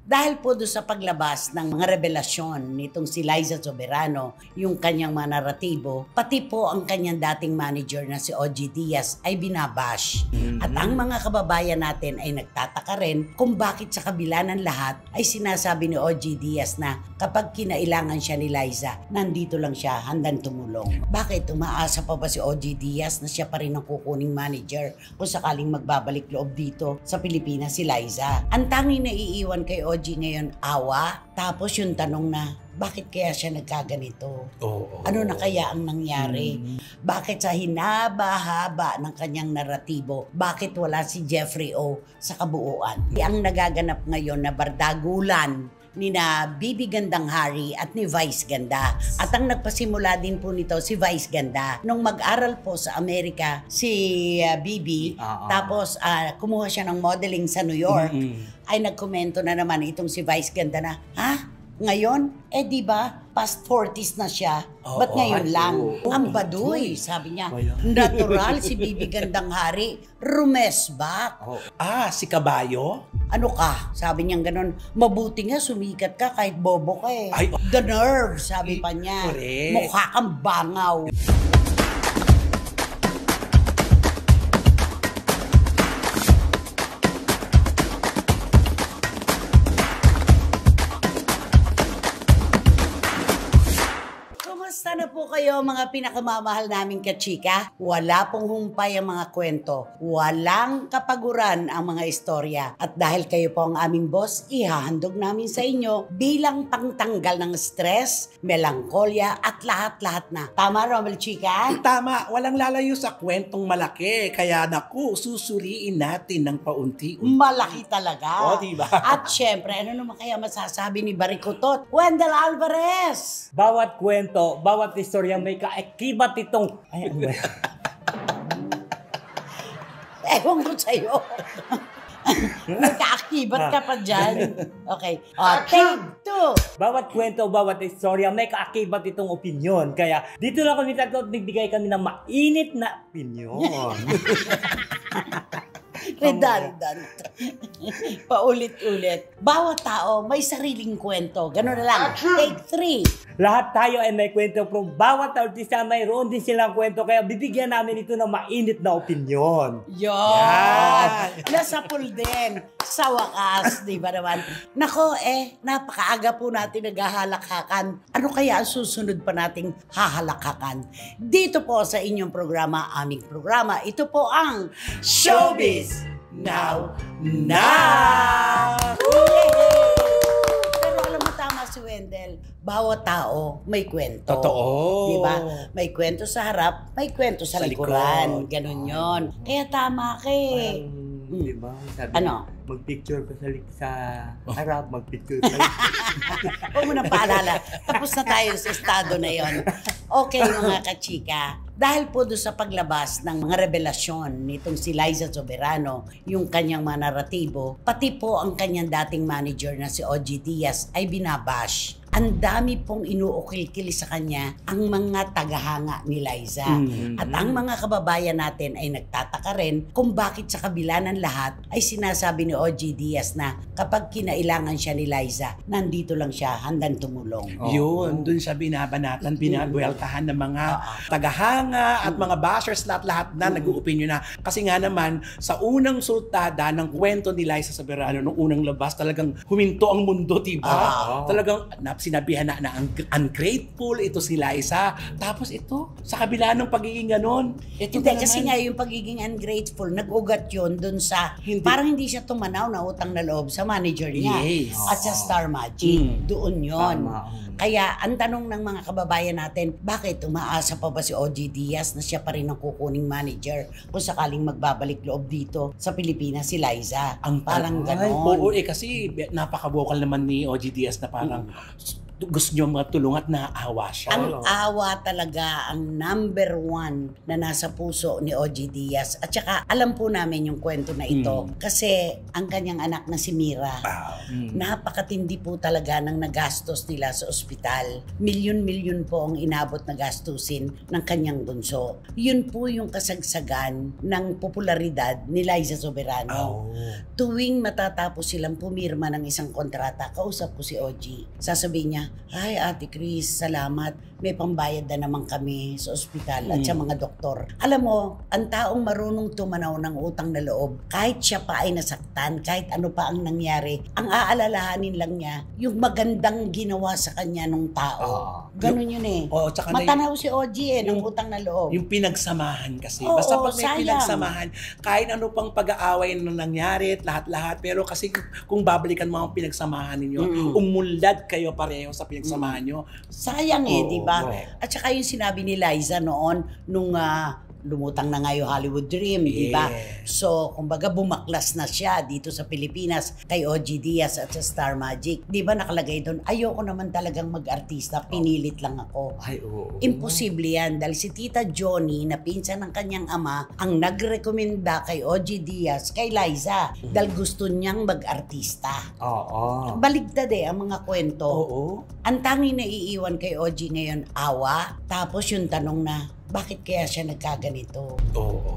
Dahil po doon sa paglabas ng mga revelasyon nitong si Liza Soberano, yung kanyang mga naratibo, pati po ang kanyang dating manager na si OG Diaz ay binabash. At ang mga kababayan natin ay nagtataka rin kung bakit sa kabila ng lahat ay sinasabi ni OG Diaz na kapag kinailangan siya ni Liza, nandito lang siya handang tumulong. Bakit umaasa pa ba si OG Diaz na siya pa rin ang kukuning manager kung sakaling magbabalik loob dito sa Pilipinas si Liza? Ang tanging na iiwan kay OG ngayon awa, tapos yung tanong na bakit kaya siya nagkaganito? Ano na kaya ang nangyari? Bakit sa hinaba-haba ng kanyang naratibo, bakit wala si Jeffrey O sa kabuuan? Ang nagaganap ngayon na bardagulan ni na Bibi Gandang Hari at ni Vice Ganda. At ang nagpasimula din po nito si Vice Ganda. Nung mag-aral po sa Amerika si Bibi, tapos kumuha siya ng modeling sa New York, ay nagkomento na naman itong si Vice Ganda na, ngayon, di ba, past 40s na siya. Ba't ngayon lang? Ang baduy, sabi niya. Natural si Bibi Gandang Hari, rumesbak. Si Kabayo? Ano ka? Sabi niya ganun, mabuti nga sumikat ka kahit bobo ka eh. The nerve, sabi pa niya. Mukha kang bangaw. Kumusta na po kayo mga pinakamamahal naming kachika? Wala pong humpay ang mga kwento. Walang kapaguran ang mga istorya. At dahil kayo po ang aming boss, ihahandog namin sa inyo bilang pangtanggal ng stress, melankolya at lahat-lahat na. Tama, Romel Chika? Tama, walang lalayo sa kwentong malaki. Kaya naku, susuriin natin ng paunti-unti. Malaki talaga. Diba? At syempre, ano naman kaya masasabi ni Barikutot? Wendell Alvarez! Bawat kwento, bawat istorya may kaakibat itong... Ay, ano ba? Ewan ko sa'yo. May kaakibat ka pa dyan. Okay. Take two. Bawat kwento, bawat istorya may kaakibat itong opinyon. Kaya dito lang kami tatlo at nagbigay kami ng mainit na opinyon. Redundant. Paulit-ulit. Bawat tao may sariling kwento. Ganun na lang. Take three. Lahat tayo ay may kwento, pero bawat artista mayroon din silang kwento, kaya bibigyan namin ito ng mainit na opinyon. Yan! Nasa pool din. Sa wakas, di ba naman? Nako napakaaga po natin naghahalakhakan. Ano kaya ang susunod pa nating hahalakhakan? Dito po sa inyong programa, aming programa, ito po ang Showbiz Now! Pero alam mo, tama si Wendell, bawat tao may kwento. Totoo. Diba? May kwento sa harap, may kwento sa likuran. Ganun yon. Kaya tama ka eh. Diba? Sabi ano? Mag-picture ka sa harap, mag-picture ka Huwag mo nang paalala. Tapos na tayo sa estado na yon. Okay mga kachika. Dahil po doon sa paglabas ng mga revelasyon nitong si Liza Soberano, yung kanyang mga naratibo, pati po ang kanyang dating manager na si OG Diaz ay binabash. Ang dami pong inuukil-kili sa kanya ang mga tagahanga ni Liza. At ang mga kababayan natin ay nagtataka rin kung bakit sa kabila ng lahat ay sinasabi ni OG Diaz na kapag kinailangan siya ni Liza, nandito lang siya handang tumulong. Yun, dun siya binabanatan, binabweltahan ng mga tagahanga at mga bashers, lahat-lahat na nag-uopinyon na. Kasi nga naman, sa unang sultada ng kwento ni Liza Soberano, nung unang labas, talagang huminto ang mundo, diba? Talagang sinabihan na ungrateful ito si Liza. Tapos ito, sa kabila ng pagiging ganon. Hindi, kasi nga yung pagiging ungrateful, nag-ugat yun dun sa, parang hindi siya tumanaw na utang na loob sa manager niya. At sa Star Magic. Doon yun. Kaya ang tanong ng mga kababayan natin, bakit umaasa pa ba si OG Diaz na siya pa rin ang kukuning manager kung sakaling magbabalik loob dito sa Pilipinas si Liza? Ang parang ganon. Oo, kasi napaka-vocal naman ni OG Diaz na parang gusto niyo matulungan at naaawa siya. Ang awa talaga ang number one na nasa puso ni OG Diaz. At saka alam po namin yung kwento na ito kasi ang kanyang anak na si Mira, napakatindi po talaga ng nagastos nila sa ospital. Milyon-milyon po ang inabot na gastusin ng kanyang bunso. Yun po yung kasagsagan ng popularidad ni Liza Soberano. Tuwing matatapos silang pumirma ng isang kontrata, kausap ko si OG. Sasabihin niya, "Ay, Ate Chris, salamat. May pambayad na naman kami sa ospital at sa mga doktor." Alam mo, ang taong marunong tumanaw ng utang na loob, kahit siya pa ay nasaktan, kahit ano pa ang nangyari, ang aalalahanin lang niya yung magandang ginawa sa kanya nung tao. Ganun yun eh. Tsaka Matanaw si OG ng utang na loob. Yung pinagsamahan kasi. Oo, Basta pag may sayang. pinagsamahan, kahit ano pang pag-aaway na nangyari, lahat-lahat, pero kasi kung babalikan mo ang pinagsamahan ninyo, umunlad kayo pareho sa pinagsamahan nyo. Sayang eh, di ba? Correct. At saka yung sinabi ni Liza noon, nung lumutang na nga yung Hollywood Dream, di ba? So, kumbaga bumaklas na siya dito sa Pilipinas kay OG Diaz at sa Star Magic. Di ba nakalagay doon, ayoko naman talagang mag-artista, pinilit lang ako. Ay, oo. Imposible yan dahil si Tita Johnny na pinsan ng kanyang ama ang nagrekomenda kay OG Diaz kay Liza dahil gusto niyang mag-artista. Baligtad eh ang mga kwento. Ang tanging naiiwan kay OG ngayon, awa. Tapos yung tanong na, bakit kaya siya nagkaganito?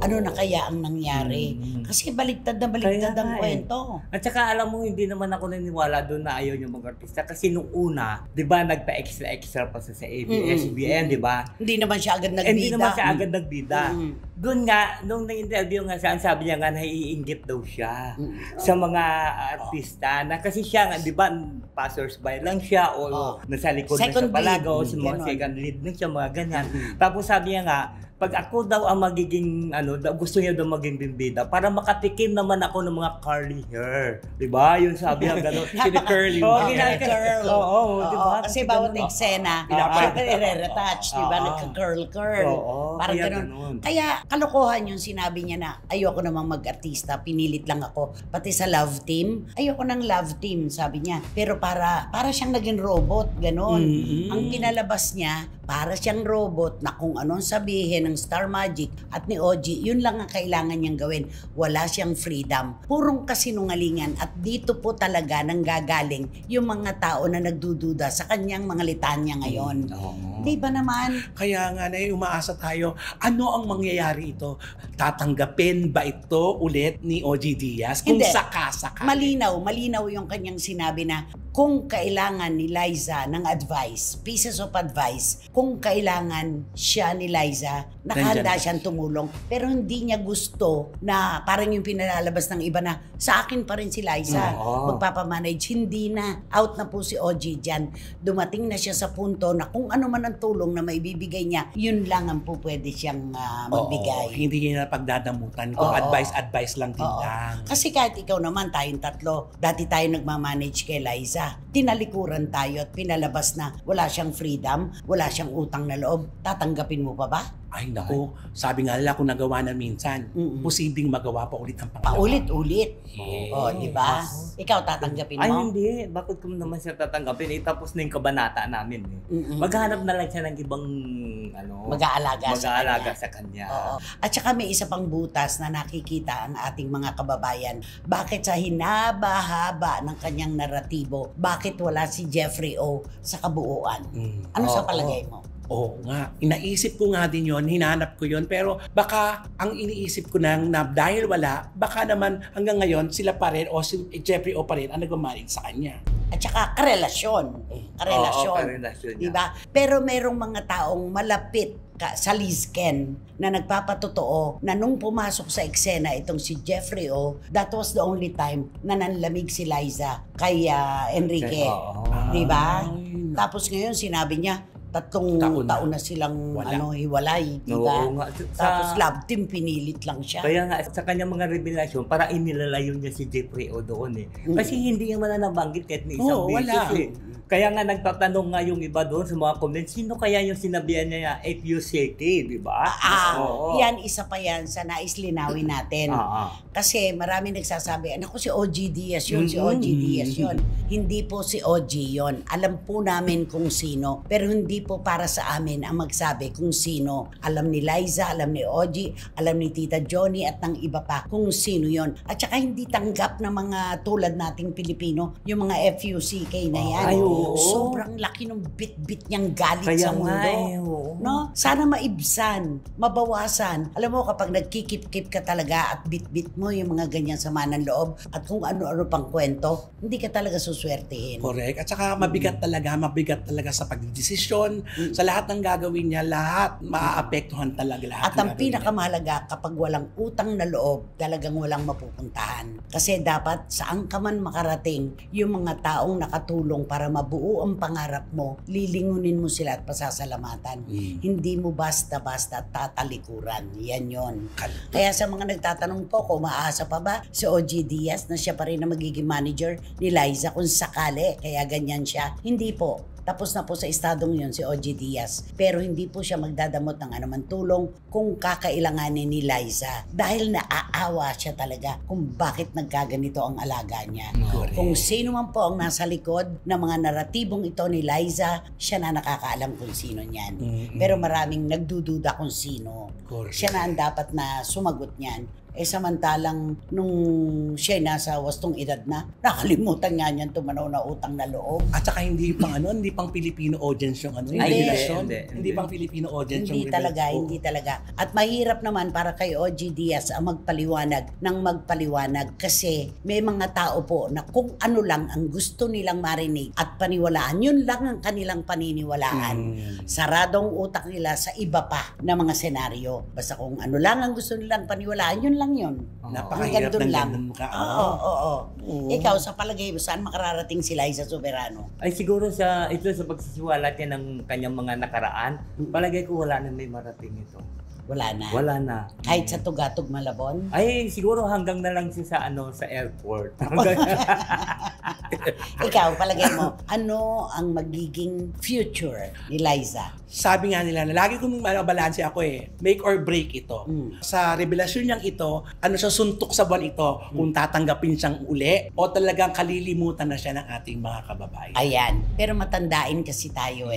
Ano na kaya ang nangyari? Kasi baliktad na baliktad ang kwento. At saka alam mo, hindi naman ako naniniwala doon na ayaw niya mag-artista. Kasi nung una, di ba, nagpa-extra pa sa ABS-CBN, di ba? Hindi naman siya agad nagbida. Hindi naman siya agad nagbida. Doon nga, nung nag-interview nga siya, sabi niya nga naiinggit daw siya sa mga artista. Na kasi siya nga, di ba, passers-by lang siya o nasa likod na siya palaga o sa mga second lead na siya, mga ganyan. Tapos sabi niya nga, pag ako daw ang magiging, gusto niya daw maging bimbida para makatikim naman ako ng mga curly hair. Diba? Yung sabi niya gano'n. Kini-curly. Curl. Diba? Kasi bawat eksena, syempre i-retouch, diba? Nagka-curl. Parang gano'n. Kaya kalokohan yung sinabi niya na ayoko namang mag-artista, pinilit lang ako. Pati sa love team, ayoko ng love team, sabi niya. Pero para siyang naging robot, gano'n. Ang pinalabas niya, para siyang robot na kung anong sabihin ng Star Magic at ni OG, yun lang ang kailangan niyang gawin. Wala siyang freedom. Purong kasinungalingan at dito po talaga nanggagaling yung mga tao na nagdududa sa kanyang mga litanya ngayon. Di ba naman? Kaya nga na umaasa tayo, ano ang mangyayari ito? Tatanggapin ba ito ulit ni OG Diaz? Kung Hindi. saka-saka. Malinaw yung kanyang sinabi na kung kailangan ni Liza ng advice, pieces of advice, kung kailangan siya ni Liza, nakahanda siyang tumulong. Pero hindi niya gusto na parang yung pinalalabas ng iba na sa akin pa rin si Liza, magpapamanage. Hindi na. Out na po si OG dyan. Dumating na siya sa punto na kung ano man ang tulong na maibibigay niya, yun lang ang po pwede siyang magbigay. Hindi niya na pagdadamutan. Kung advice lang din lang. Kasi kahit ikaw naman, tayong tatlo, dati tayo nagmamanage kay Liza. Tinalikuran tayo at pinalabas na wala siyang freedom, wala siyang utang na loob. Tatanggapin mo pa ba? Ay naku, sabi nga nila kung nagawa na minsan, posibleng magawa pa ulit ang pangalawa. Paulit-ulit. Yes. Di ba? Ikaw tatanggapin mo? Ay, hindi. Bakit ko naman siya tatanggapin? Tapos na yung kabanata namin. Maghanap na lang siya ng ibang mag-aalaga sa kanya. Oo. At saka may isa pang butas na nakikita ang ating mga kababayan. Bakit sa hinaba-haba ng kanyang naratibo, bakit wala si Jeffrey O sa kabuuan? Ano sa palagay mo? Oo nga. Inaisip ko nga din yon, hinanap ko yon, pero baka ang iniisip ko na dahil wala, baka naman hanggang ngayon sila pa rin o si Jeffrey O pa rin ang nagmamanage sa kanya. At saka karelasyon. Karelasyon. Diba? Pero merong mga taong malapit sa Lizken na nagpapatotoo na nung pumasok sa eksena itong si Jeffrey O, that was the only time na nanlamig si Liza kay Enrique. Diba? Tapos ngayon sinabi niya, 3 taon na silang hiwalay, diba? Tapos love team, pinilit lang siya. Kaya nga, sa kanyang mga revelasyon, para inilalayo niya si Jeffrey O doon eh. Kasi hindi niya man nabanggit kahit ni isang beses eh. Kaya nga nagtatanong nga yung iba doon sa mga comments, sino kaya yung sinabihan niya FUCT, di ba? Yan, isa pa yan sa nais linawin natin. Kasi marami nagsasabi, naku si OG Diaz yun, si OG Diaz yun. Hindi po si OG yun. Alam po namin kung sino, pero hindi po para sa amin ang magsabi kung sino. Alam ni Liza, alam ni OG, alam ni Tita Johnny at ng iba pa kung sino yon. At saka hindi tanggap ng mga tulad nating Pilipino, yung mga FUCK na yan. Sobrang laki ng bit-bit niyang galit sa mundo. No? Sana maibsan, mabawasan. Alam mo, kapag nagkikip-kip ka talaga at bit-bit mo yung mga ganyan sama ng loob at kung ano-ano pang kwento, hindi ka talaga suswertehin. Correct. At saka mabigat talaga sa pagdesisyon, sa lahat ng gagawin niya, lahat maaapektuhan talaga lahat. At ang pinakamahalaga, kapag walang utang na loob, talagang walang mapupuntahan. Kasi dapat saan ka man makarating, yung mga taong nakatulong para mabuo ang pangarap mo, lilingunin mo sila at pasasalamatan. Hindi mo basta-basta tatalikuran. Yan yon. Kaya sa mga nagtatanong po, kung maasa pa ba si OG Diaz na siya pa rin na magiging manager ni Liza kung sakali, kaya ganyan siya. Hindi po. Tapos na po sa estadong yun si OG Diaz. Pero hindi po siya magdadamot ng anuman tulong kung kakailanganin ni Liza. Dahil naaawa siya talaga kung bakit nagkaganito ang alaga niya. Kung sino man po ang nasa likod ng mga naratibong ito ni Liza, siya na nakakaalam kung sino niyan. Pero maraming nagdududa kung sino. Siya na ang dapat na sumagot niyan. Samantalang nung siya nasa wastong edad na, nakalimutan nga niyan tumanaw na utang na loob. At saka hindi pang Filipino audience yung hindi pang Filipino audience yung hindi talaga. At mahirap naman para kay OG Diaz ang magpaliwanag kasi may mga tao po na kung ano lang ang gusto nilang marinig at paniwalaan, yun lang ang kanilang paniniwalaan. Saradong utak nila sa iba pa na mga senaryo. Basta kung ano lang ang gusto nilang paniwalaan, yun lang yun. Napakahirap ng ganun mukha. Ikaw, sa palagay mo, saan makararating si Liza Soberano? Ay siguro sa pagsisiwalat niya ng kanyang mga nakaraan, palagay ko wala na may marating ito. Wala na. Wala na. Kahit sa Tugatog Malabon? Ay, siguro hanggang na lang siya sa airport. Ikaw, palagay mo, ano ang magiging future ni Liza? Sabi nga nila, na lagi kong balanse ako make or break ito. Sa revelasyon niyang ito, ano siya, suntok sa buwan ito, kung tatanggapin siyang uli o talagang kalilimutan na siya ng ating mga kababayan. Ayan. Pero matandain kasi tayo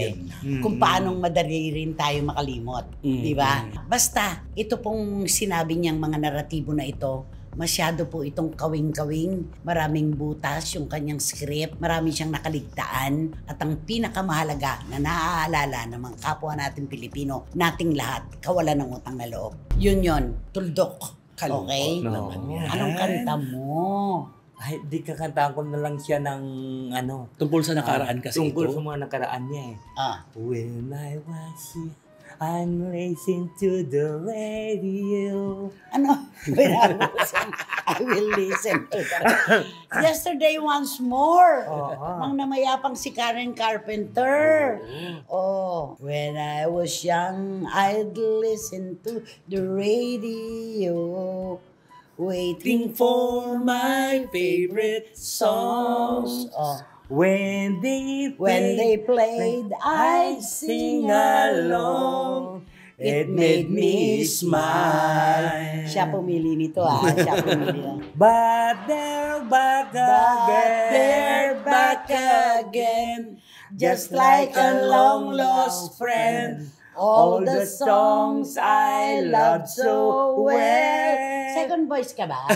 kung paanong madali rin tayo makalimot. Di ba? Basta, ito pong sinabi niyang mga naratibo na ito, masyado po itong kawing-kawing, maraming butas yung kanyang script, marami siyang nakaligtaan, at ang pinakamahalaga na naaalala ng mga kapwa natin Pilipino, nating lahat, kawalan ng utang na loob. Yun, tuldok. Okay? Anong kanta mo? Ay, di kakantaan ko na lang siya ng tungkol sa nakaraan kasi tungkol ito. sa mga nakaraan niya When I was here, I'm listening to the radio. Ano? I will listen to that. Yesterday once more. Mang namayapang si Karen Carpenter. When I was young, I'd listen to the radio, waiting for my favorite songs. When they played, I'd sing along. It made me smile. Siya pumili nito Siya pumili. But they're back again. Just like a long lost friend. All the songs I loved so well. Second voice ka ba?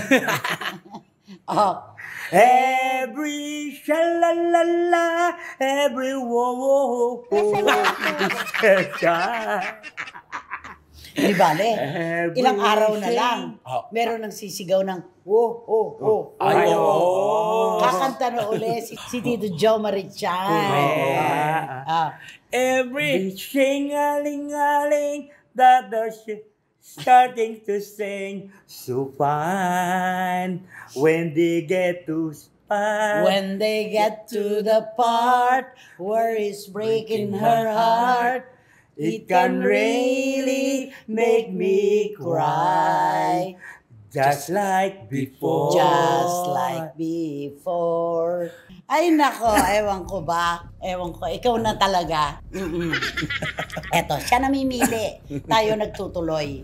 Every sha-la-la-la, every wo-wo-wo. Di bale, ilang araw na lang, meron nagsisigaw ng wo-ho-ho. Kakanta na uli si Tito Joe Marichan. Every shing-a-ling-a-ling that the starting to sing so fine when they get to the part where it's breaking her heart, it can really make me cry. Just like before. Just like before. Ay nako, ewan ko ba? Ewan ko, ikaw na talaga. Eto, siya namimili. Tayo nagtutuloy.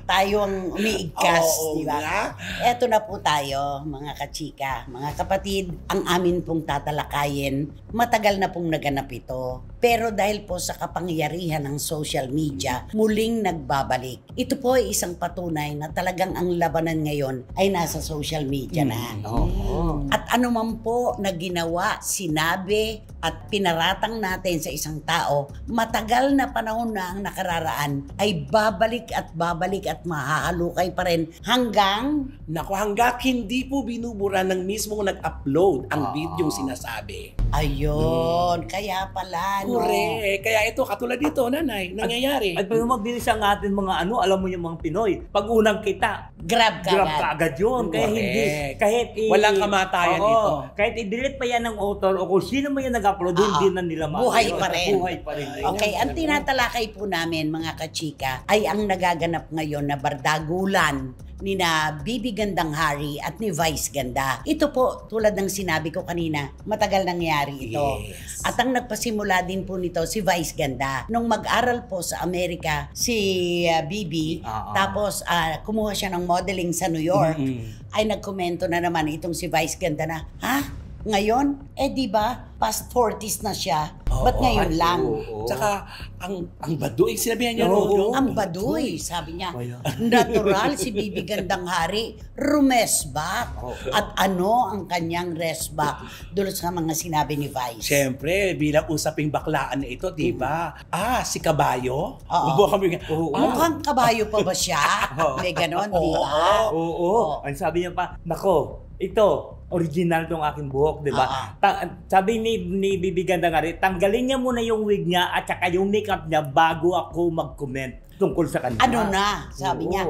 Tayo ang umiigkas, Oo di ba? nga. Eto na po tayo, mga kachika, mga kapatid. Ang amin pong tatalakayin, matagal na pong naganap ito. Pero dahil po sa kapangyarihan ng social media, muling nagbabalik. Ito po ay isang patunay na talagang ang labanan ngayon ay nasa social media na. Oo. At anuman po na ginawa, sinabi at pinaratang natin sa isang tao, matagal na panahon na ang nakararaan ay babalik at mahahalukay pa rin hanggang Naku, hanggat hindi po binubura ng mismong nag-upload ang video sinasabi. ayun. Kaya pala, no? Correct. Kaya ito, katulad dito, nanay, nangyayari. At pag mabilis ang atin mga alam mo yung mga Pinoy, pag unang kita, Grab ka grab agad. ka agad yun. Kaya Correct. hindi, kahit Walang kamatayan Oo, ito. Kahit i-delete pa yan ng author o kung sino man yan nag-upload, hindi na nila Buhay yun. pa rin. Buhay pa rin. Okay, ang tinatalakay po namin mga kachika ay ang nagaganap ngayon na bardagulan ni na Bibi Gandang Hari at ni Vice Ganda. Ito po, tulad ng sinabi ko kanina, matagal nangyari ito. Yes. At ang nagpasimula din po nito si Vice Ganda. Nung mag-aral po sa Amerika si Bibi, tapos kumuha siya ng modeling sa New York, ay nagkomento na naman itong si Vice Ganda na, ha? Ngayon? Di ba? Past 40s na siya. Ba't ngayon lang? Tsaka, ang baduy, sinabihan niya, no? Ang baduy, sabi niya. Natural si Bibi Gandang Hari, rumesbak. At ano ang kanyang resback? Dulot sa mga sinabi ni Vice. Siyempre, bilang usaping baklaan na ito, di ba? Si Kabayo? Oo. Mukhang kabayo pa ba siya? May ganon, di ba? Oo. Ang sabi niya pa, nako, ito, original tong aking buhok, di ba? Sabi ni Bibi Gandang Hari, tanggalin niya muna yung wig niya at saka yung makeup niya bago ako mag-comment tungkol sa kanya. Ano na? Sabi niya,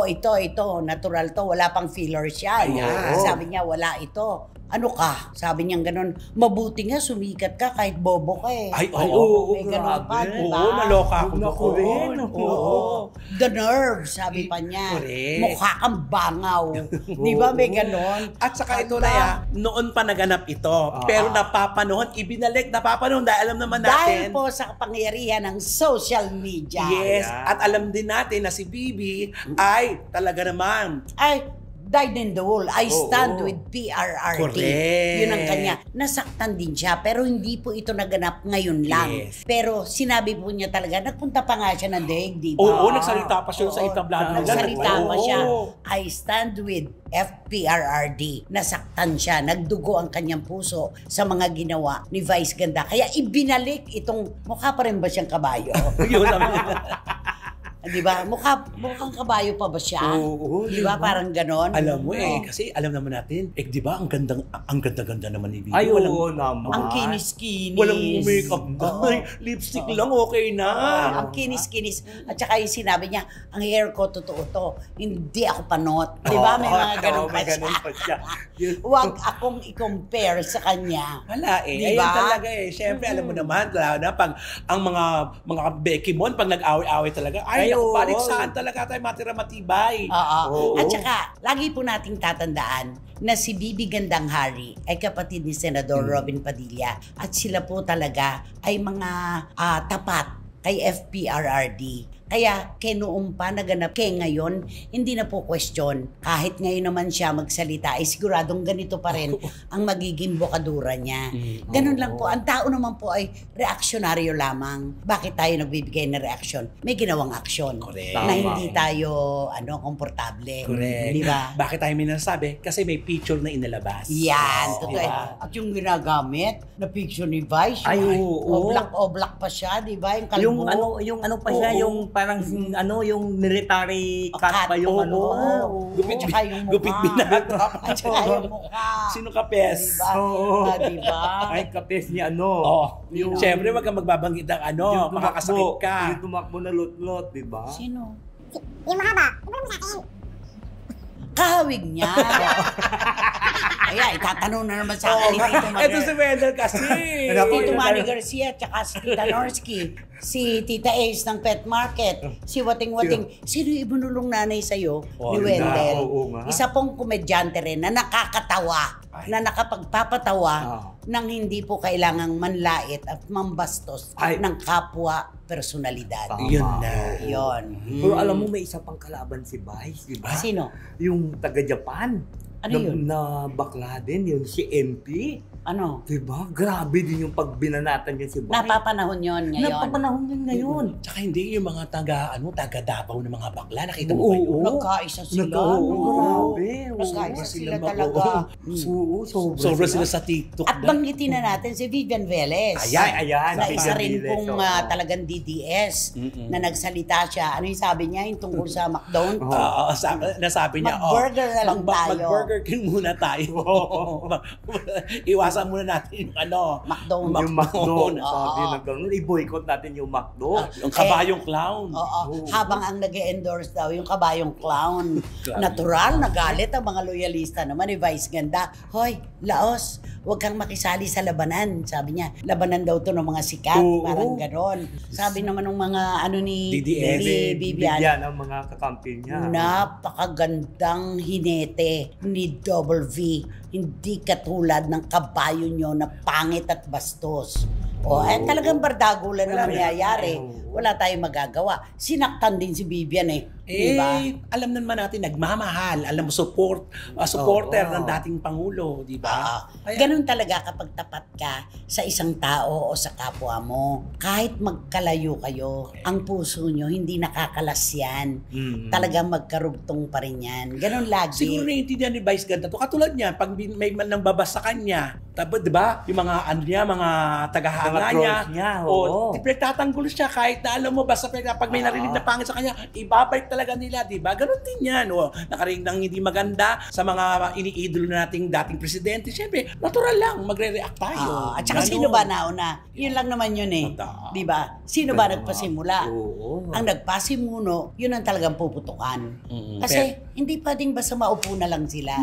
ito, natural to, wala pang filler siya. Ayan. Sabi niya, wala ito. Ano ka? Sabi niya gano'n, mabuti nga sumikat ka kahit bobo ka eh. Ay, oo. May gano'n pa, di ba? Oo, naloka ako Naku doon. rin. Oo. The nerve, sabi pa niya. Correct. Mukha kang bangaw. Di ba may gano'n? At saka ito na noon pa naganap ito. Pero napapanahon, napapanahon dahil alam naman Dahil natin. po sa kapangyarihan ng social media. Yes, at alam din natin na si Bibi ay talaga naman. Ay, died in the wool. I stand with PRRD. Correct. Yun ang kanya. Nasaktan din siya, pero hindi po ito naganap ngayon lang. Yes. Pero sinabi po niya talaga, nagpunta pa nga siya ng daig, di ba? Oo, nagsalita pa siya sa itablado nila. Nagsalita pa siya. Oo. I stand with FPRRD. Nasaktan siya. Nagdugo ang kanyang puso sa mga ginawa ni Vice Ganda. Kaya ibinalik itong, mukha pa rin ba siyang kabayo? Yun naman. Di ba? Mukhang kabayo pa ba siya? Oo, Di ba? Parang ganon. Alam mo kasi alam naman natin, di ba ang ganda-ganda naman ni Bibi. Ay, oo naman. Ang kinis-kinis. Walang makeup na. Lipstick lang, okay na. Ang kinis-kinis. At saka yung sinabi niya, ang hair ko, totoo to. Hindi ako panot. Di ba? May mga ganun pa siya. Huwag akong i-compare sa kanya. Wala Di Ayun ba? talaga Siyempre, alam mo naman, lalo na pag ang mga Becky Mon, pag nag-away-away talaga, balik saan talaga tayo matira matibay. Oo. At saka, lagi po nating tatandaan na si Bibi Gandang Hari ay kapatid ni Senador Robin Padilla at sila po talaga ay mga tapat kay FPRRD. Kaya noong pa naganap ngayon, hindi na po question. Kahit ngayon naman siya magsalita, ay siguradong ganito pa rin ang magiging bokadura niya. Ganun lang po. Ang tao naman po ay reaksyonaryo lamang. Bakit tayo nagbibigay ng reaksyon? May ginawang aksyon Correct. na hindi tayo komportable. Correct. Di ba? Bakit tayo minasabi? Kasi may picture na inilabas. Yan, totoo. Diba? At yung ginagamit na picture ni Vice, Ay, oo. oblak pa siya, di ba? Yung kalbo. Yung ano pa siya, yung parang yung military cut pa yung Gupit, Tsaka yung mukha. gupit binata. At saka yung mukha. Sino kapes? Diba? Diba? Ay, kapes niya Siyempre, wag kang magbabanggit ng makakasakit ka. Yung tumakbo na lot-lot, di ba? Sino? Yung mahaba. Iba mo sa akin. kahawig niya. Kaya itatanong na naman sa akin ni Tito Manny. Ito si Wendell kasi. Tito Manny Garcia, tsaka si Tita Norsky, si Tita Ace ng Pet Market, si Wating Wating. Sino yung ibinulong nanay sa'yo ni Wendell? Isa pong komedyante rin na nakakatawa, na nakapagpapatawa nang hindi po kailangang manlait at mambastos ng kapwa personalidad. Yun na. Yun. Pero alam mo, may isa pang kalaban si Vice, di ba? Sino? Yung taga-Japan. Ano yun? Na bakla din, yun si MP. Ano? Diba? Grabe din yung pagbinanatan niya si Vice. Napapanahon yun ngayon. Napapanahon yun ngayon. Tsaka hindi yung mga taga Davao ng mga bakla. Nakita mo ba yun? Oo. Nagkaisa sila. Grabe. Nagkaisa sila mag- talaga. Oo, Sobra sila sa TikTok. At banggitin na natin si Vivian Velez. Ayan. Na si isa Vivian rin Velez, pong talagang DDS na nagsalita siya. Ano yung sabi niya? Yung tungkol sa McDonald's? Oo, nasabi niya, Mag-burger na lang tayo. Mag-Burger King muna tayo. Iwasan muna natin yung McDonald's. Yung McDo. Oo. Sabi na gano'n, i-boycott natin yung McDo. Yung kabayong clown. Oo. Habang ang nag-endorse daw yung kabayong clown. Natural, nagalit ang mga loyalista naman ni Vice Ganda. Hoy, Laos, huwag kang makisali sa labanan. Sabi niya, labanan daw to ng mga sikat. Parang ganon. Sabi naman ng mga ni DDS, ni Vivian, ang mga kakampi niya. napakagandang hinete ni Double V. Hindi katulad ng kabayo nyo na pangit at bastos. Talagang bardagulan na nangyayari. Wala tayong magagawa. Sinaktan din si Vivian diba? Alam naman natin, nagmamahal. Alam mo, supporter ng dating Pangulo, di ba? Ganun talaga kapag tapat ka sa isang tao o sa kapwa mo. Kahit magkalayo kayo, ang puso nyo, hindi nakakalas yan. Talagang magkarugtong pa rin yan. Ganun lagi. Siguro naiintindihan ni Vice Ganda to. Katulad niya, pag may man nang babas sa kanya, di ba? Yung mga mga tagahanga niya. Pinagtatanggol siya kahit na alam mo, basta pag may narinig na pangit sa kanya, ibabalik talaga nila, di ba? Ganon din yan. Nakarinig ng hindi maganda sa mga iniidolo nating dating presidente. Siyempre, natural lang, magre-react tayo. At saka sino ba nauna? Yun lang naman yun di ba? Sino ba nagpasimula? Ang nagpasimuno, yun ang talagang puputukan. Kasi hindi pwedeng basta maupo na lang sila.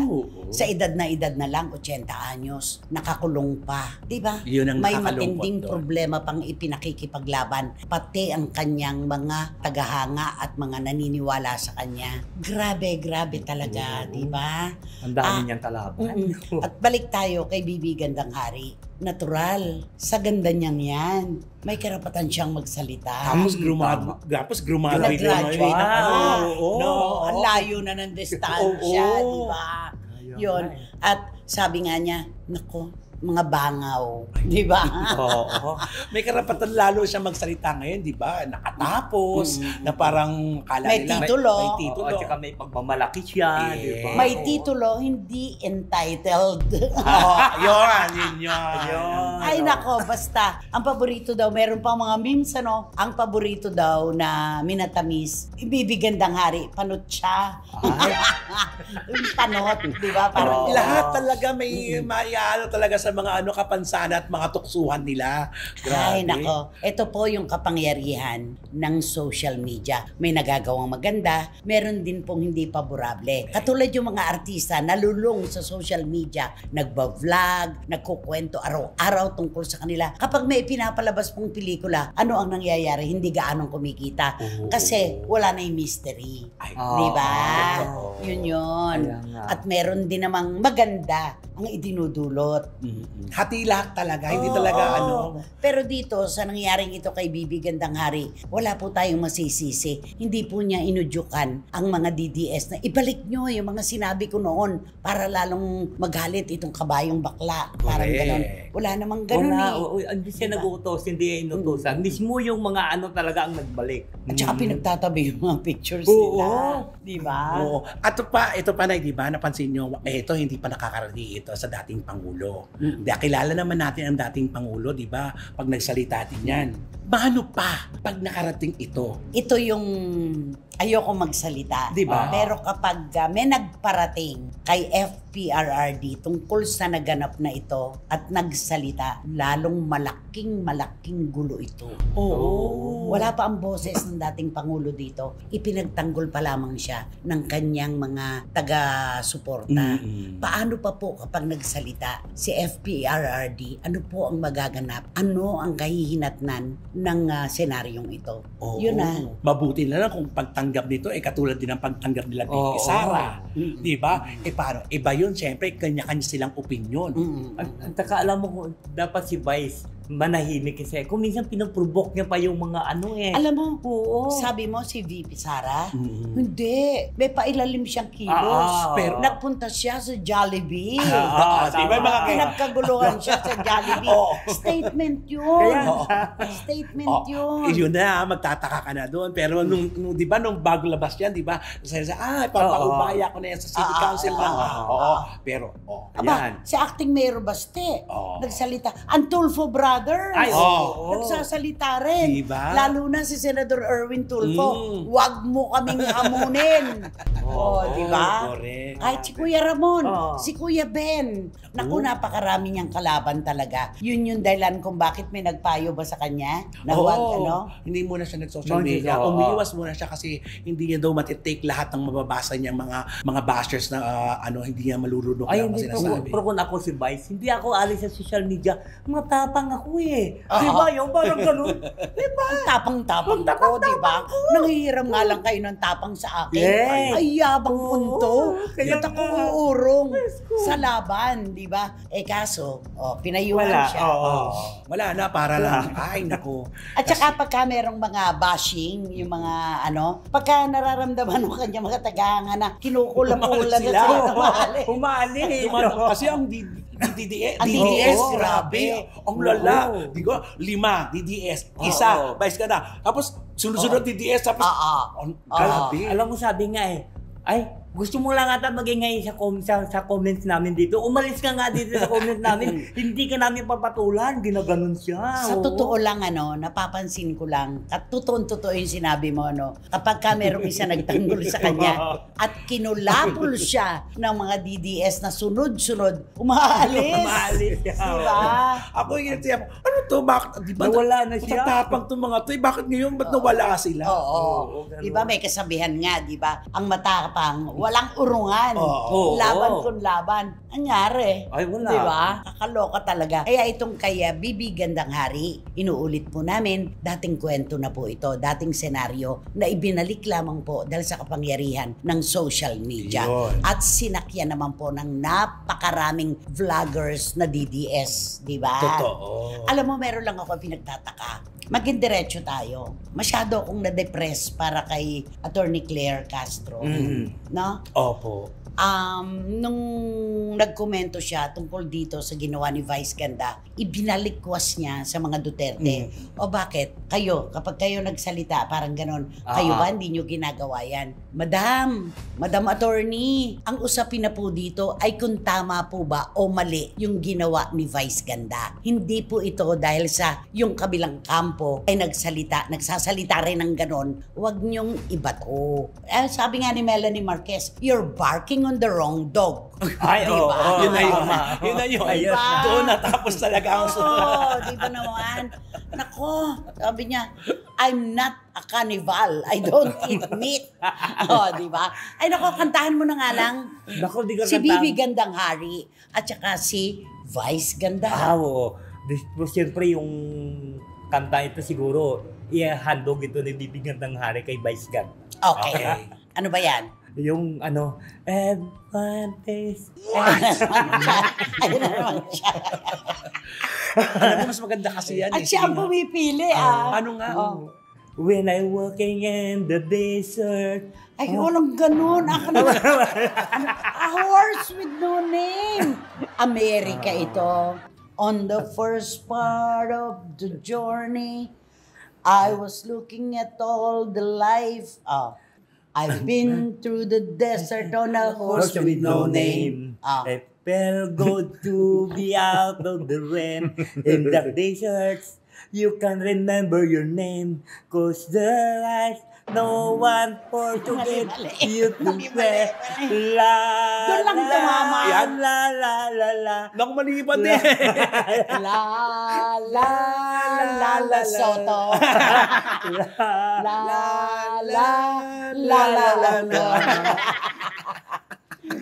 Sa edad na lang, 80 anyos, nakakulong pa. Di ba? May matinding problema pang ipinakikipaglaban. Pati ang kanyang mga tagahanga at mga naniniwala sa kanya. Grabe talaga, di ba? Ang dami niyang kalaban. At balik tayo kay Bibi Gandang Hari. Natural. Sa ganda niyang yan. May karapatan siyang magsalita. Tapos graduate Nag-graduate na Oo. ang layo na ng distansya, di ba? Yun. At sabi nga niya, nako, mga bangaw, di ba? May karapatan lalo siya magsalita ngayon, di ba? Nakatapos, na parang kala May nila titulo. may titulo. At saka may pagmamalaki siya, di ba? May titulo, hindi entitled. Yun. Ay nako, basta. Ang paborito daw, meron pang mga memes, ang paborito daw na minatamis, ibibigandang hari, panot siya. Yung panot, di ba? Parang Lahat talaga may talaga sa mga kapansanan at mga tuksuhan nila. Ay Grabe. nako, ito po yung kapangyarihan ng social media. May nagagawang maganda, meron din pong hindi paborable. Katulad yung mga artista nalulung sa social media, nagba-vlog, nagkukwento araw-araw tungkol sa kanila. Kapag may pinapalabas pong pelikula, ano ang nangyayari? Hindi gaanong kumikita. Kasi wala na yung mystery. Di ba? Yun. At meron din namang maganda ang idinudulot. Hati lahat talaga, hindi talaga Pero dito, sa nangyaring ito kay Bibi Gandang Hari, wala po tayong masisisi. Hindi po niya inudyukan ang mga DDS na ibalik nyo yung mga sinabi ko noon para lalong magalit itong kabayong bakla. Parang ganon. Wala namang ganon Hindi siya nag-utos, hindi inutusan. Mismo yung mga talaga ang nagbalik. At saka pinagtatabi yung mga pictures nila. Di ba? Oo. At ito pa na, di ba, napansin nyo, ito hindi pa nakakarating ito sa dating Pangulo. Kilala naman natin ang dating Pangulo, di ba? Pag nagsalita din yan. Paano pa pag nakarating ito? Ito yung ayoko magsalita. Diba? Pero kapag may nagparating kay FPRRD tungkol sa naganap na ito at nagsalita, lalong malaking gulo ito. Oo. Wala pa ang boses ng dating Pangulo dito. Ipinagtanggol pa lamang siya ng kanyang mga taga-suporta. Paano pa po kapag nagsalita si FPRRD, ano po ang magaganap? Ano ang kahihinatnan ng senaryong ito? Oo. Yun na. Mabuti na lang kung pagtanggap nito katulad din ng pagtanggap nila kay Sara. Di ba? Paano? Iba yun, siyempre, kanya-kanya silang opinion. At saka alam mo, dapat si Vice manahimik kasi kung minsan pinoprovoke niya pa yung mga Alam mo, Oo. sabi mo si VP Sara, hindi. May pailalim siyang kilos. Pero nagpunta siya sa Jollibee. Di ba mga Pinagkaguluhan siya sa Jollibee. Statement yun. Statement yun. Yun na, magtataka ka na doon. Pero nung di ba, nung bago labas yan, di ba, papaubaya ko na yan sa City Council na. Pero, Aba, si Acting Mayor Baste, nagsalita. Antulfo Brothers, nagsasalita rin. Diba? Lalo na si Senator Erwin Tulfo. Huwag mo kaming hamunin. Di ba? Correct. Kahit si Kuya Ramon, si Kuya Ben. Naku, napakarami niyang kalaban talaga. Yun yung dahilan kung bakit may nagpayo ba sa kanya? Na Hindi muna siya nag-social media. Umiiwas muna siya kasi hindi niya daw matitake lahat ng mababasa niyang mga bashers na hindi niya malulunok Ay, lang hindi ang sinasabi. pero kung ako si Vice, hindi ako alis sa social media. Matapang ako Diba? Yung parang ganun. Diba? Ang tapang-tapang ko, di ba? Nanghihiram nga lang kayo ng tapang sa akin. Ay, yabang punto. Kaya Ba't ako uurong sa laban, di ba? Kaso, pinayuhan siya. Wala na, para lang. Ay, naku. At saka pagka merong mga bashing, yung mga pagka nararamdaman mo kanya mga tagahanga na kinukulam-ulan na sila Umali. Kasi ang DDS, grabe. Ang lala. Di ko, 5, DDS, isa, vice ka na. Tapos, sunod-sunod DDS, tapos, grabe. Alam mo, sabi nga ay, gusto mo lang ata magingay sa comments namin dito. Umalis ka nga dito sa comments namin. Hindi ka namin papatulan. Ginaganon siya. Sa totoo lang, napapansin ko lang, at totoo yung sinabi mo, kapag ka merong isa nagtanggol sa kanya, at kinulapol siya ng mga DDS na sunod-sunod, umaalis. Umaalis siya. Diba? Ako yung tiyak, ano to, bakit, di ba? Nawala na siya. Matatapang to mga to, bakit ngayon, ba't nawala sila? Oo. Di ba, may kasabihan nga, di ba? Ang matapang, walang urungan. Laban kung laban. Anyari. Ay, wala. Di ba? Kakaloka talaga. Kaya itong kay Bibi Gandang Hari, inuulit po namin, dating kwento na po ito, dating senaryo na ibinalik lamang po dahil sa kapangyarihan ng social media. Yun. At sinakyan naman po ng napakaraming vloggers na DDS. Di ba? Totoo. Alam mo, meron lang ako pinagtataka. Maging diretso tayo. Masyado akong na-depress para kay Attorney Claire Castro. No? Opo. Nung nagkomento siya tungkol dito sa ginawa ni Vice Ganda, ibinalikwas niya sa mga Duterte. O bakit? Kayo, kapag kayo nagsalita, parang ganon, kayo ba hindi nyo ginagawa yan? Madam Attorney, ang usapin na po dito ay kung tama po ba o mali yung ginawa ni Vice Ganda. Hindi po ito dahil sa yung kabilang kampo ay nagsasalita rin ng ganon, huwag nyong ibato. Sabi nga ni Melanie Marquez, you're barking on the wrong dog. Ay, diba? Yun na yun. Yun na yun. Diba? Doon natapos talaga ang Di ba naman? Nako, sabi niya, I'm not a cannibal. I don't eat meat. Di ba? Ay nako, kantahan mo na nga lang. Nako, di ka Si kantahan. Bibi Gandang Hari at saka si Vice Ganda. Oo. Siyempre yung kanta ito siguro, i-handog ito ni Bibi Gandang Hari kay Vice Ganda. Okay. Ano ba yan? Yung advantage. Ayun na naman siya. Alam mo, mas maganda kasi yan. At siya ang pumipili, Ano nga? When I'm walking in the desert. Ay, walang ganun. A horse with no name. Amerika ito. On the first part of the journey, I was looking at all the life. I've been through the desert on a horse with no name. It felt good to be out of the rain in the deserts. You can remember your name, 'cause there is no one for to get you to play. La, Doon lang la, tumama. Yan. la, la, la, la. Nang maliban din. La la la la Soto. La la.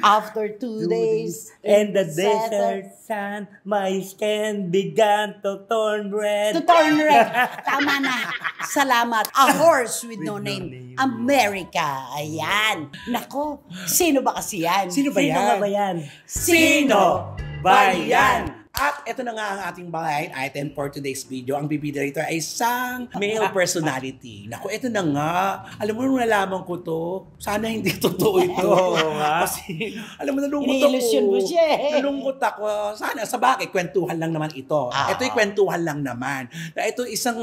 After 2 days in the desert sun, my skin began to turn red. to turn red. Tama na. Salamat. A horse with no name. America. Ayan. Nako, sino ba kasi yan? Sino ba Sino yan? nga ba yan? Sino ba yan? At ito na nga ang ating blind item for today's video. Ang bibida rito ay isang male personality. Naku, ito na nga. Alam mo, nung nalaman ko to, sana hindi totoo ito. Oo nga. Kasi, alam mo, nalungkot ako. Ini-illusion mo siya eh. Nalungkot ako. Sana, sa bagay, kwentuhan lang naman ito. Ito'y kwentuhan lang naman. Na ito, isang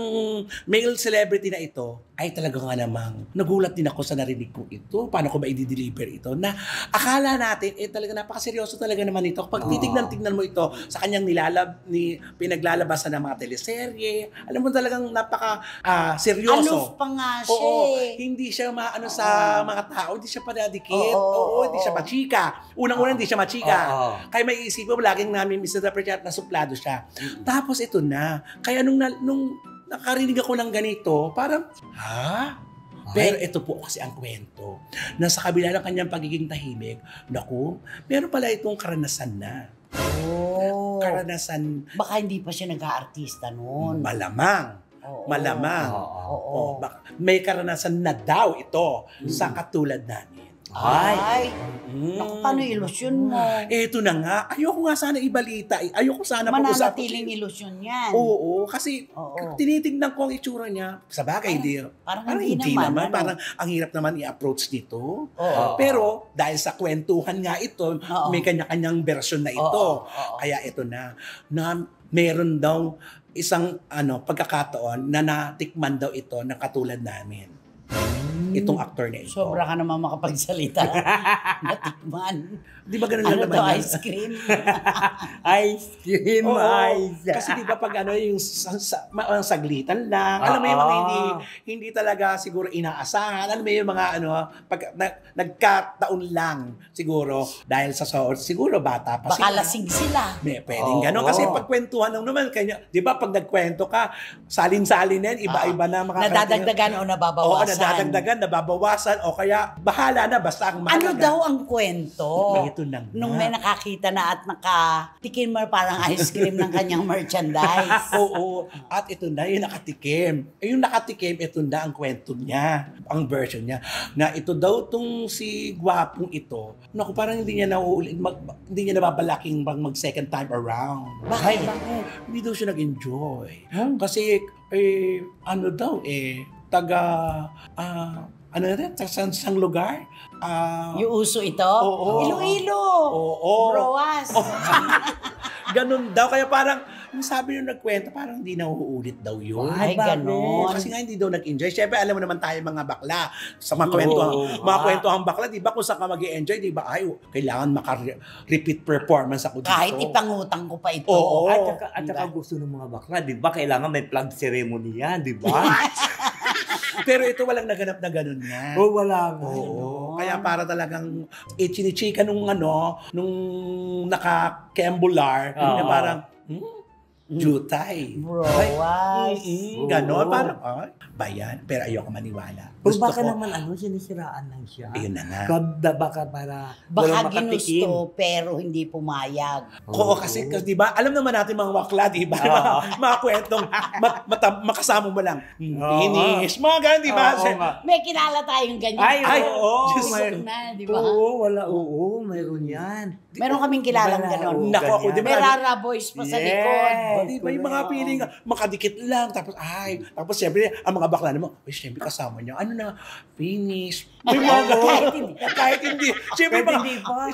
male celebrity na ito, ay talaga nga namang nagulat din ako sa narinig ko ito. Paano ko ba i-deliver ito? Na akala natin, talaga napakaseryoso talaga naman ito. Kapag titignan-tignan mo ito sa kanyang pinaglalabasan ng mga teleserye, alam mo talagang seryoso. Aloof pa nga siya. Oo, eh. hindi siya maano sa mga tao, hindi siya padadikit. Oo, hindi siya machika. Unang-una hindi siya machika. Kaya may isip mo, laging namin misinterpret na suplado siya. Tapos ito na. Kaya nung nakarinig ako ng ganito, parang, Pero ito po kasi ang kwento. Na sa kabila ng kanyang pagiging tahimik, naku, meron pala itong karanasan na. Oh. Karanasan. Baka hindi pa siya nag-aartista noon. Malamang. Oo. Malamang. Oo. May karanasan na daw ito sa katulad namin. Ay. Naku, paano ilusyon mo? Ito na nga. Ayoko nga sana ibalita. Ayoko sana pag-usapan. Mananatiling ilusyon yan. Oo, kasi Oo. tinitignan ko ang itsura niya. Sa bagay, parang hindi naman, ano? Parang ang hirap naman i-approach dito. Oo. Pero dahil sa kwentuhan nga ito, may kanya-kanyang version na ito. Oo. Kaya ito na meron daw isang pagkakataon na natikman daw ito na katulad namin. Itong actor na ito. Sobra ka naman makapagsalita. Natikman. Di ba ganun lang Ano naman to, yan? ice cream? Ice cream, Oo, ice. kasi di ba pag yung saglitan lang, alam mo yung mga hindi talaga siguro inaasahan, alam mo yung mga pag nagkataon lang siguro dahil sa siguro bata pa Baka lasing sila. Pwedeng gano'n. Kasi pagkwentuhan lang naman, di ba pag nagkwento ka, salin-salin yan, iba-iba na Nadadagdagan o nababawasan. Oo, nadadagdagan, nababawasan, o kaya bahala na, basta ang Ano daw ang kwento? Ito na nga. Nung may nakakita na at nakatikim mo parang ice cream ng kanyang merchandise. Oo. At ito na yung nakatikim. Yung nakatikim, ito na ang kwento niya. Ang version niya. Na ito daw tong si gwapong ito. Naku, parang hindi niya hindi niya nababalaking mag second time around. Bakit? Hindi daw siya nag-enjoy. Kasi, sang lugar? Yung uso ito? Oo. Iloilo. Oo. Broas. Ganun daw. Kaya parang, yung sabi nung nagkwento, parang hindi na uulit daw yun. Ay, ganon. Kasi nga hindi daw nag-enjoy. Siyempre, alam mo naman tayo mga bakla. Sa mga kwentuhang bakla, di ba kung saan ka mag-enjoy, di ba, kailangan maka-repeat performance ako dito. Kahit ipangutang ko pa ito. Oo. At saka gusto ng mga bakla, di ba? Kailangan may plug ceremony yan, di ba? Pero ito walang naganap na ganun nga. Wala nga. Oo. Kaya para talagang chinichika nung naka-kembular, na parang, jutay. Broas. Ganon, parang, bayan. Pero ayoko maniwala. Pero baka naman sinisiraan lang siya. Ayun na nga. Baka para Baka walang makatikim. ginusto pero hindi pumayag. Oo, kasi di ba, alam naman natin mga wakla, di ba? Mga kwentong makasama mo lang. Finish. Mga ganun, di ba? May kilala tayong ganyan. Ay, oo. Diyos na, di ba? Mayroon yan. Meron kaming kilalang ganon. Naku, ako, di ba? May Rara Boys pa sa likod. Di ba yung mga feeling, makadikit lang, tapos syempre, ang mga bakla naman, ay, syempre kasama niya. Ano na, finish. May mga kahit hindi. Syempre,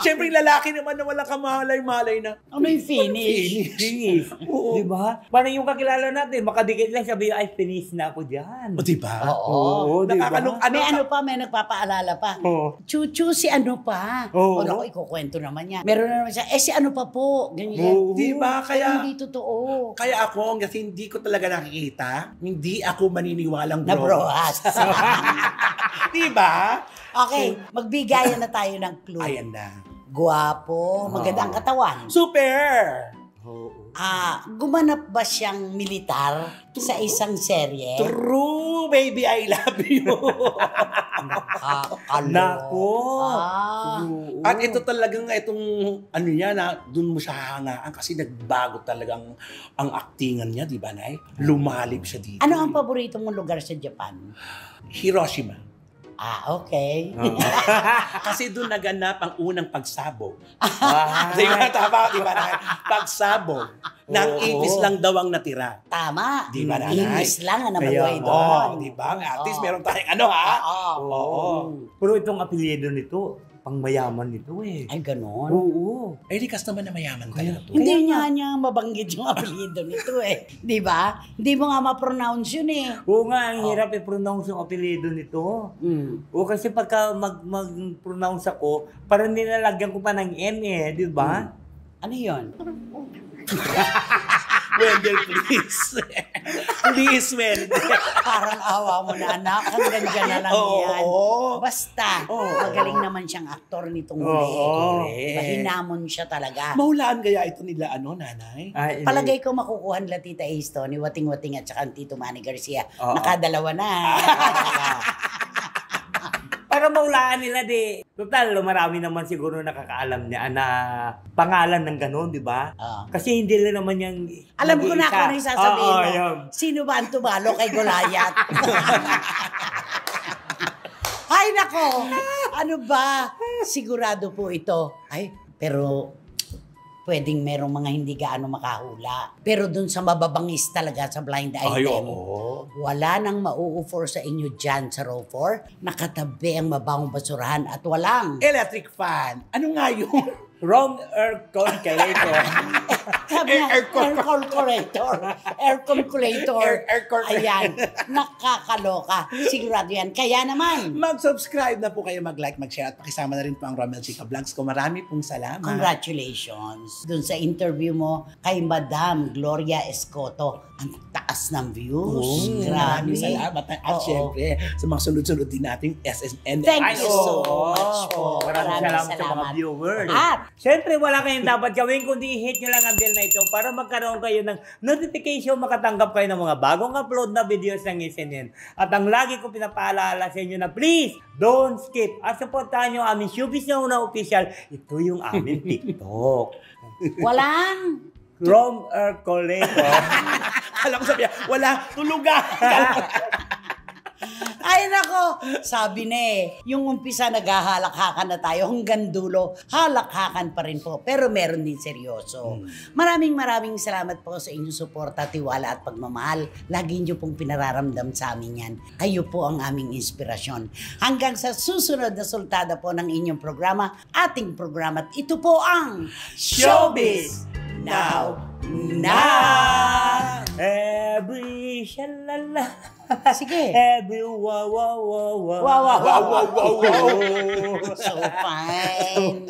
syempre yung lalaki naman na walang kamalay-malay na. Ano yung finish? Finish. Oo. Diba? Parang yung kakilala natin, makadikit lang sabi, ay, finish na ako dyan. O, diba? Oo. Diba? May ano pa, may nagpapaalala pa. Oo. Chuchu, si ano pa. Oo. O naku, ikukwento naman niya. Meron na naman siya, si ano pa po. Ganyan. Oo. Diba? Kaya, Hindi totoo. kaya ako, kasi hindi ko talaga nakikita, hindi ako maniniwalang Na bro. broas. Diba? Okay, magbigayan na tayo ng clue. Ayan na. Guwapo, magandang katawan. Super! Oo. Gumanap ba siyang militar sa isang serye? True, baby, I love you. Nako. Ah. At ito talagang itong ano niya na doon mo siya hangaan kasi nagbago talagang ang aktingan niya, di ba, Nay? Lumalib siya dito. Ano ang paborito mong lugar sa Japan? Hiroshima. Okay. Kasi doon naganap ang unang pagsabog. Ah. Di ba? Tama, di ba, Nay? Pagsabog. Nang Oo. ipis lang daw ang natira. Tama. Di ba, Nanay? Inis lang ang nabuhay Kaya, doon. Di ba? At least Oo. meron tayong ano, ha? Oo. Oo. Pero itong apelyido nito, pangmayaman nito eh. Ay, ganon. Oo. Ay, likas naman na mayaman tayo to. Hindi niya mabanggit yung apelyido nito eh. Di ba? Hindi mo nga ma-pronounce yun eh. Oo nga, ang hirap i-pronounce yung apelyido nito. O kasi pagka mag-pronounce ako, parang nilalagyan ko pa ng N eh, di ba? Ano yun? Wendell, please. Please, Wendell. Parang awa mo na anak. Hanggang dyan na lang Oo. yan. Basta, magaling naman siyang aktor nitong huli. Oo. Mahinamon siya talaga. Mahulaan kaya ito nila, ano, Nanay? Ay, Palagay ko makukuha nila Tita Ace ni Wating-Wating at saka ang Tito Manny Garcia. Oo. Nakadalawa na. para maulaan nila di. Total, marami naman siguro nakakaalam niya na pangalan ng gano'n, di ba? Kasi hindi lang naman yung Alam ko na kung ano yung sasabihin mo. yun. Sino ba ang tumalo kay Goliath? Ay, nako! Ano ba? Sigurado po ito. Ay, pero pwedeng merong mga hindi gaano makahula. Pero dun sa mababangis talaga sa blind item, wala nang mauufor sa inyo dyan sa row 4. Nakatabi ang mabangong basurahan at walang Electric fan. Ano nga yung... Wrong air calculator. Sabi nga, air calculator. Air calculator. Ayan, nakakaloka. Sigurado yan. Kaya naman, Mag-subscribe na po kayo, mag-like, mag-share at pakisama na rin po ang Romel Chica Vlogs ko. Marami pong salamat. congratulations dun sa interview mo kay Madam Gloria Escoto. Ang taas ng views. Grabe. Maraming salamat. At Oo. syempre, sa mga sunod-sunod din nating SSN. Thank you so much po. Maraming salamat sa mga viewers. At Siyempre, wala kayong dapat gawin kundi i-hit nyo lang ang bell na ito para magkaroon kayo ng notification, makatanggap kayo ng mga bagong upload na videos ng SNN. At ang lagi ko pinapaalala sa inyo na please, don't skip. At supportahan nyo aming Showbiz na Una Official. Ito yung aming TikTok. walang Wrong air calculator. Alam ko sabihin, wala tulugan. Ay nako, sabi na yung umpisa naghahalakhakan na tayo hanggang dulo, halakhakan pa rin po. Pero meron din seryoso. Maraming salamat po sa inyong suporta, tiwala at pagmamahal. Lagi niyo pong pinararamdam sa amin yan. Kayo po ang aming inspirasyon. Hanggang sa susunod na sultada po ng inyong programa, ating programa. At ito po ang Showbiz Now. Every shalala. Sige. Every wow wow wow wow. Wow, wow, wow. Wow, wow, wow, wow. So fine.